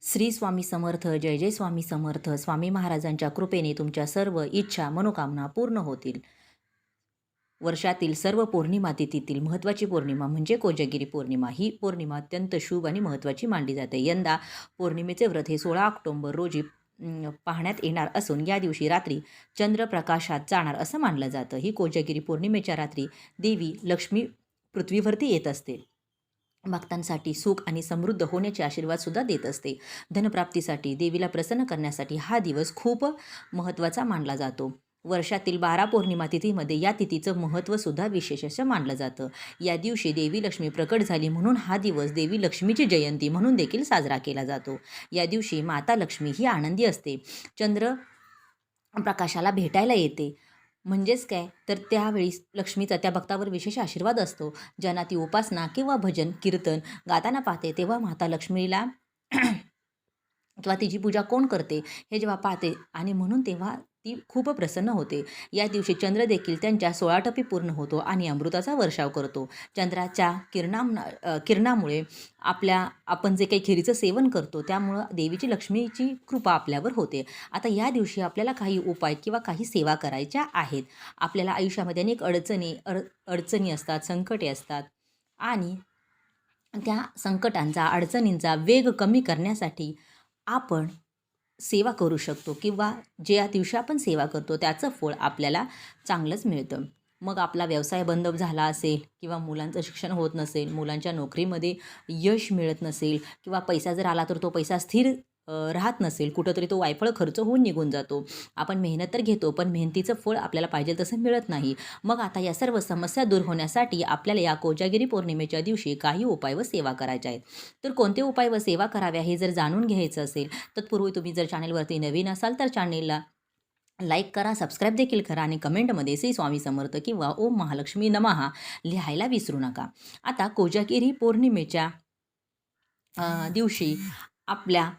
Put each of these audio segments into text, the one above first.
श्री स्वामी समर्थ. जय जय स्वामी समर्थ. स्वामी महाराजांच्या कृपेने तुमच्या सर्व इच्छा मनोकामना पूर्ण होतील. वर्षातील सर्व पौर्णिमा तिथीतील महत्त्वाची पौर्णिमा म्हणजे कोजागिरी पौर्णिमा. ही पौर्णिमा अत्यंत शुभ आणि महत्त्वाची मानली जाते. यंदा पौर्णिमेचे व्रत हे 16 ऑक्टोबर रोजी पाहण्यात येणार असून या दिवशी रात्री चंद्रप्रकाशात जाणार असं मानलं जातं. ही कोजागिरी पौर्णिमेच्या रात्री देवी लक्ष्मी पृथ्वीवरती येत असते. भक्तांसाठी सुख आणि समृद्ध होण्याचे आशीर्वाद सुद्धा देत असते. धनप्राप्तीसाठी देवीला प्रसन्न करण्यासाठी हा दिवस खूप महत्त्वाचा मानला जातो. वर्षातील 12 पौर्णिमा तिथीमध्ये या तिथीचं महत्त्व सुद्धा विशेष असं मानलं जातं. या दिवशी देवी लक्ष्मी प्रकट झाली म्हणून हा दिवस देवी लक्ष्मीची जयंती म्हणून देखील साजरा केला जातो. या दिवशी माता लक्ष्मी ही आनंदी असते. चंद्र प्रकाशाला भेटायला येते. म्हणजेच काय तर त्यावेळी लक्ष्मीचा त्या भक्तावर विशेष आशीर्वाद असतो. ज्यांना ती उपासना किंवा भजन कीर्तन गाताना पाहते तेव्हा माता लक्ष्मीला किंवा तिची पूजा कोण करते हे जेव्हा पाहते आणि म्हणून तेव्हा ती खूप प्रसन्न होते. या दिवशी चंद्र देखील त्यांच्या 16 टप्पे पूर्ण होतो आणि अमृताचा वर्षाव करतो. चंद्राच्या किरणामुळे आपण जे काही खिरीचं सेवन करतो त्यामुळं देवीची लक्ष्मीची कृपा आपल्यावर होते. आता या दिवशी आपल्याला काही उपाय किंवा काही सेवा करायच्या आहेत. आपल्याला आयुष्यामध्ये अनेक अडचणी असतात, संकटे असतात आणि त्या संकटांचा अडचणींचा वेग कमी करण्यासाठी आपण सेवा करू शकतो किंवा ज्या दिवशी आपण सेवा करतो त्याचं फळ आपल्याला चांगलंच मिळतं. मग आपला व्यवसाय बंद झाला असेल किंवा मुलांचं शिक्षण होत नसेल, मुलांच्या नोकरीमध्ये यश मिळत नसेल किंवा पैसा जर आला तर तो पैसा स्थिर राहत नसेल, कुठंतरी तो वायफळ खर्च होऊन निघून जातो. आपण मेहनत तर घेतो पण मेहनतीचं फळ आपल्याला पाहिजे तसं मिळत नाही. मग आता या सर्व समस्या दूर होण्यासाठी आपल्याला या कोजागिरी पौर्णिमेच्या दिवशी काही उपाय व सेवा करायच्या आहेत. तर कोणते उपाय व सेवा कराव्या हे जर जाणून घ्यायचं असेल तत्पूर्वी तुम्ही जर चॅनेलवरती नवीन असाल तर चॅनेलला लाईक करा, सबस्क्राईब देखील करा आणि कमेंटमध्ये श्री स्वामी समर्थ किंवा ओम महालक्ष्मी नमः लिहायला विसरू नका. आता कोजागिरी पौर्णिमेच्या दिवशी आपल्या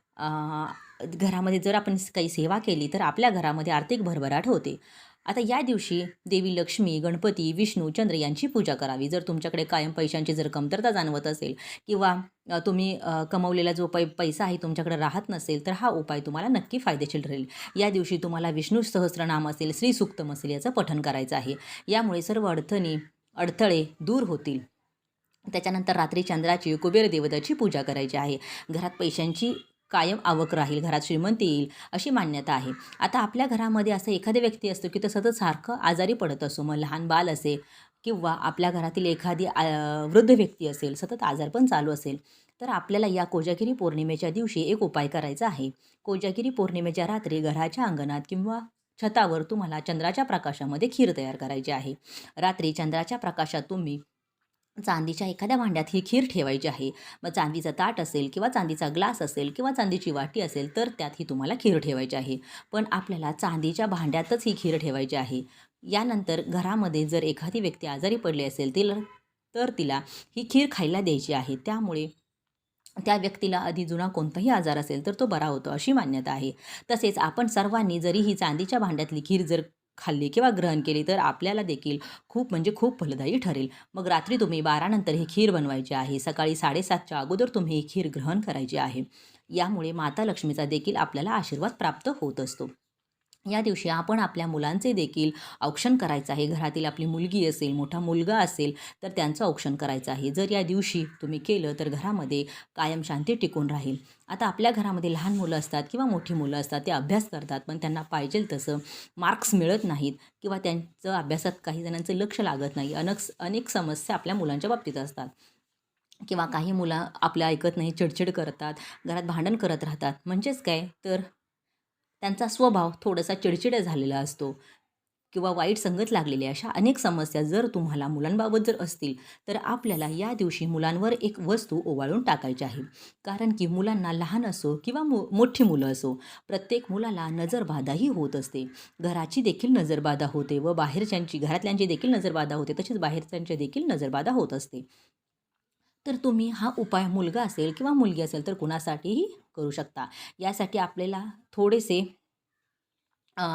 घरामध्ये जर आपण काही सेवा केली तर आपल्या घरामध्ये आर्थिक भरभराट होते. आता या दिवशी देवी लक्ष्मी, गणपती, विष्णू, चंद्र यांची पूजा करावी. जर तुमच्याकडे कायम पैशांची जर कमतरता जाणवत असेल किंवा तुम्ही कमवलेला जो पैसा आहे तुमच्याकडे राहत नसेल तर हा उपाय तुम्हाला नक्की फायदेशीर राहील. या दिवशी तुम्हाला विष्णू सहस्त्रनाम असेल, श्री सूक्तम असेल याचं पठण करायचं आहे. यामुळे सर्व अडथळे दूर होतील. त्याच्यानंतर रात्री चंद्राची कुबेर देवताची पूजा करायची आहे. घरात पैशांची कायम आवक राहील, घरात श्रीमंती येईल अशी मान्यता आहे. आता आपल्या घरामध्ये असं एखादी व्यक्ती असतो की तो सतत सारखं आजारी पडत असो, मग लहान बाल असेल किंवा आपल्या घरातील एखादी वृद्ध व्यक्ती असेल, सतत आजारपण चालू असेल तर आपल्याला या कोजागिरी पौर्णिमेच्या दिवशी एक उपाय करायचा आहे. कोजागिरी पौर्णिमेच्या रात्री घराच्या अंगणात किंवा छतावर तुम्हाला चंद्राच्या प्रकाशामध्ये खीर तयार करायची आहे. रात्री चंद्राच्या प्रकाशात तुम्ही चांदीच्या एखाद्या भांड्यात ही खीर ठेवायची आहे. मग चांदीचं ताट असेल किंवा चांदीचा ग्लास असेल किंवा चांदीची वाटी असेल तर त्यात ही तुम्हाला खीर ठेवायची आहे. पण आपल्याला चांदीच्या भांड्यातच ही खीर ठेवायची आहे. यानंतर घरामध्ये जर एखादी व्यक्ती आजारी पडली असेल तर तिला ही खीर खायला द्यायची आहे. त्यामुळे त्या व्यक्तीला आधी जुना कोणताही आजार असेल तर तो बरा होतो अशी मान्यता आहे. तसेच आपण सर्वांनी जरी ही चांदीच्या भांड्यातली खीर जर खाल्ली किंवा ग्रहण केली तर आपल्याला देखील खूप म्हणजे खूप फलदायी ठरेल. मग रात्री तुम्ही 12 नंतर ही खीर बनवायची आहे. सकाळी 7:30च्या अगोदर तुम्ही ही खीर ग्रहण करायची आहे. यामुळे माता लक्ष्मीचा देखील आपल्याला आशीर्वाद प्राप्त होत असतो. या दिवशी आपण आपल्या मुलांचे देखील औक्षण करायचं आहे. घरातील आपली मुलगी असेल, मोठा मुलगा असेल तर त्यांचं औक्षण करायचं आहे. जर या दिवशी तुम्ही केलं तर घरामध्ये कायम शांती टिकून राहील. आता आपल्या घरामध्ये लहान मुलं असतात किंवा मोठी मुलं असतात, ते अभ्यास करतात पण त्यांना पाहिजे तसं मार्क्स मिळत नाहीत किंवा त्यांचं अभ्यासात काही जणांचं लक्ष लागत नाही. अनेक समस्या आपल्या मुलांच्या बाबतीत असतात किंवा काही मुलं आपलं ऐकत नाही, चिडचिड करतात, घरात भांडण करत राहतात. म्हणजेच काय तर त्यांचा स्वभाव थोडासा चिडचिडा झालेला असतो किंवा वाईट संगत लागलेली आहे. अशा अनेक समस्या जर तुम्हाला मुलांबाबत जर असतील तर आपल्याला या दिवशी मुलांवर एक वस्तू ओवाळून टाकायची आहे. कारण की मुलांना लहान असो किंवा मोठी मुलं असो, प्रत्येक मुलाला नजरबाधाही होत असते. घराची देखील नजरबाधा होते व घरातल्यांची देखील नजरबाधा होते, तसेच बाहेरच्यांची देखील नजरबाधा होत असते. तर तुम्ही हा उपाय मुलगा असेल किंवा मुलगी असेल तर कुणासाठीही करू शकता. यासाठी आपल्याला थोडेसे अ,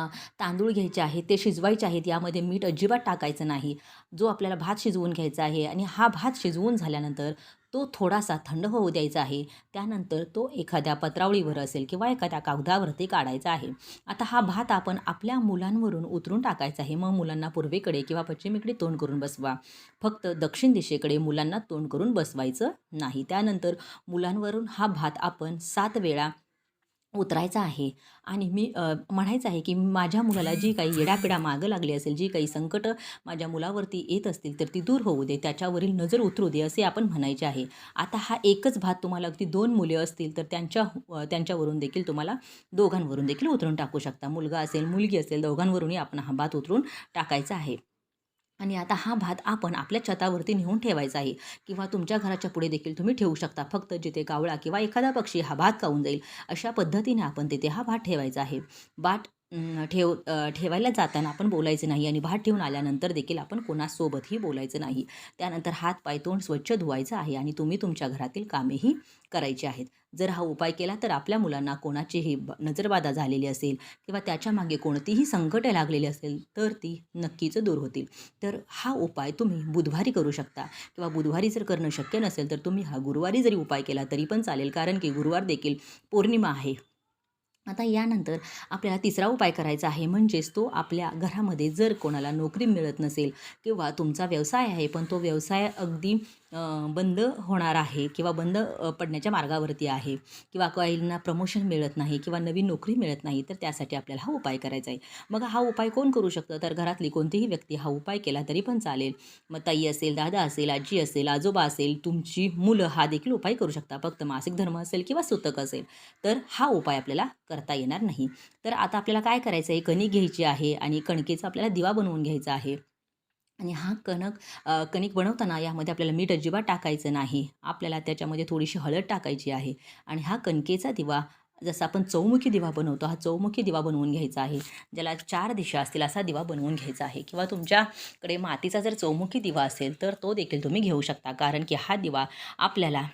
तांदूळ घ्यायचे आहेत, ते शिजवायचे आहेत. यामध्ये मीठ अजिबात टाकायचं नाही. जो आपल्याला भात शिजवून घ्यायचा आहे आणि हा भात शिजवून झाल्यानंतर तो थोडासा थंड होऊ द्यायचा आहे. त्यानंतर तो एखाद्या पत्रावळीवर असेल किंवा एखाद्या कागदावरती काढायचा आहे. आता हा भात आपण आपल्या मुलांवरून उतरून टाकायचा आहे. मग मुलांना पूर्वेकडे किंवा पश्चिमेकडे तोंड करून बसवा. फक्त दक्षिण दिशेकडे मुलांना तोंड करून बसवायचं नाही. त्यानंतर मुलांवरून हा भात आपण 7 वेळा उतरायचा आहे आणि मी म्हणायचं आहे, की माझ्या मुलाला जी काही येडापिडा मागं लागली असेल, जी काही संकटं माझ्या मुलावरती येत असतील, तर ती दूर होऊ दे, त्याच्यावरील नजर उतरू दे, असे आपण म्हणायचे आहे. आता हा एकच भात तुम्हाला अगदी 2 मुले असतील, तर त्यांच्यावरून देखील तुम्हाला दोघांवरून देखील उतरून टाकू शकता. मुलगा असेल, मुलगी असेल, दोघांवरूनही आपण हा भात उतरून टाकायचा आहे. आणि आता हा भात आपण आपल्या छतावरती नेऊन ठेवायचा आहे किंवा तुमच्या घराच्या पुढे देखील तुम्ही ठेवू शकता. फक्त जिथे कावळा किंवा एखादा पक्षी हा भात खाऊन जाईल, अशा पद्धतीने आपण तिथे हा भात ठेवायचा आहे. भात ठेवायला जाताना आपण बोलायचं नाही आणि भात ठेवून आल्यानंतर देखील आपण कोणासोबतही बोलायचं नाही. त्यानंतर हात, पाय, तोंड स्वच्छ धुवायचं आहे आणि तुम्ही तुमच्या घरातील कामेही करायची आहेत. जर हा उपाय केला तर आपल्या मुलांना कोणाचीही नजरबाधा झालेली असेल किंवा त्याच्यामागे कोणतीही संकटे लागलेली असेल, तर ती नक्कीच दूर होतील. तर हा उपाय तुम्ही बुधवारी करू शकता किंवा बुधवारी जर करणं शक्य नसेल, तर तुम्ही हा गुरुवारी जरी उपाय केला तरी पण चालेल. कारण की गुरुवार देखील पौर्णिमा आहे. आता यानंतर आपल्याला तिसरा उपाय करायचा आहे, म्हणजेच तो आपल्या घरामध्ये जर कोणाला नोकरी मिळत नसेल किंवा तुमचा व्यवसाय आहे, पण तो व्यवसाय अगदी बंद होणार आहे किंवा बंद पडण्याच्या मार्गावरती आहे किंवा काहींना प्रमोशन मिळत नाही किंवा नवीन नोकरी मिळत नाही, तर त्यासाठी आपल्याला हा उपाय करायचा आहे. मग हा उपाय कोण करू शकतं? तर घरातली कोणतीही व्यक्ती हा उपाय केला तरी पण चालेल. मग ताई असेल, दादा असेल, आजी असेल, आजोबा असेल, तुमची मुलं हा देखील उपाय करू शकता. फक्त मासिक धर्म असेल किंवा सुतक असेल, तर हा उपाय आपल्याला करता येणार नाही. तर आता आपल्याला काय करायचं आहे, कणिक घ्यायची आहे आणि कणकेचा आपल्याला दिवा बनवून घ्यायचा आहे. आणि हा कणिक बनवताना यामध्ये आपल्याला मीठ अजिबात टाकायचं नाही. आपल्याला त्याच्यामध्ये थोडीशी हळद टाकायची आहे आणि हा कणकेचा दिवा जसा आपण चौमुखी दिवा बनवतो, हा चौमुखी दिवा बनवून घ्यायचा आहे. ज्याला 4 दिशा असतील असा दिवा बनवून घ्यायचा आहे किंवा तुमच्याकडे मातीचा जर चौमुखी दिवा असेल, तर तो देखील तुम्ही घेऊ शकता. कारण की हा दिवा आपल्याला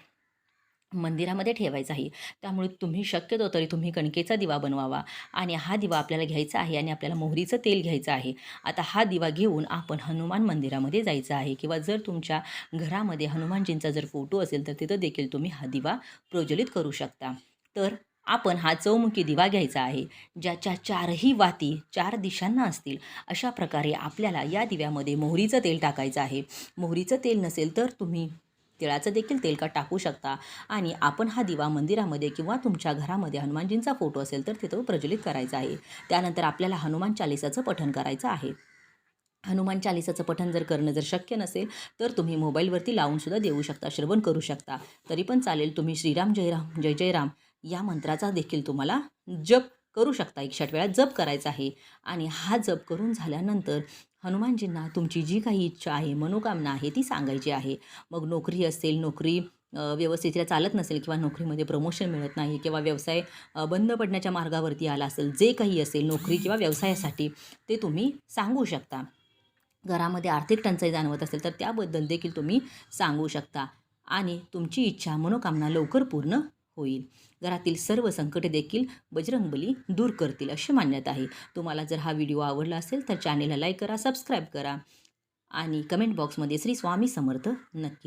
मंदिरामध्ये ठेवायचा आहे. त्यामुळे तुम्ही शक्यतो तरी तुम्ही कणकेचा दिवा बनवावा आणि हा दिवा आपल्याला घ्यायचा आहे आणि आपल्याला मोहरीचं तेल घ्यायचं आहे. आता हा दिवा घेऊन आपण हनुमान मंदिरामध्ये जायचं आहे किंवा जर तुमच्या घरामध्ये हनुमानजींचा जर फोटो असेल, तर तिथं देखील तुम्ही हा दिवा प्रज्वलित करू शकता. तर आपण हा चौमुखी दिवा घ्यायचा आहे, ज्याच्या 4ही वाती 4 दिशांना असतील. अशा प्रकारे आपल्याला या दिव्यामध्ये मोहरीचं तेल टाकायचं आहे. मोहरीचं तेल नसेल तर तुम्ही तिळाचं देखील तेलकट टाकू शकता आणि आपण हा दिवा मंदिरामध्ये किंवा तुमच्या घरामध्ये हनुमानजींचा फोटो असेल तर तिथं प्रज्वलित करायचा आहे. त्यानंतर आपल्याला हनुमान चालीसाचं पठण करायचं आहे. हनुमान चालीसाचं पठण जर शक्य नसेल, तर तुम्ही मोबाईलवरती लावूनसुद्धा देऊ शकता, श्रवण करू शकता. तरी पण चालेल. तुम्ही श्रीराम जय राम, जय जय राम या मंत्राचा देखील तुम्हाला जप करू शकता. 61 वेळा जप करायचा आहे आणि हा जप करून झाल्यानंतर हनुमानजींना तुमची जी काही इच्छा आहे, मनोकामना आहे ती सांगायची आहे. मग नोकरी असेल, नोकरी व्यवस्थितरित्या चालत नसेल किंवा नोकरीमध्ये प्रमोशन मिळत नाही किंवा व्यवसाय बंद पडण्याच्या मार्गावरती आला असेल, जे काही असेल नोकरी किंवा व्यवसायासाठी, ते तुम्ही सांगू शकता. घरामध्ये आर्थिक टंचाई जाणवत असेल तर त्याबद्दल देखील तुम्ही सांगू शकता आणि तुमची इच्छा, मनोकामना लवकर पूर्ण होईल. घरातील सर्व संकटे देखील बजरंगबली दूर करतील अशी मान्यता आहे. तुम्हाला जर हा व्हिडिओ आवडला असेल तर चॅनेलला लाईक करा, सबस्क्राईब करा आणि कमेंट बॉक्समध्ये श्री स्वामी समर्थ नक्की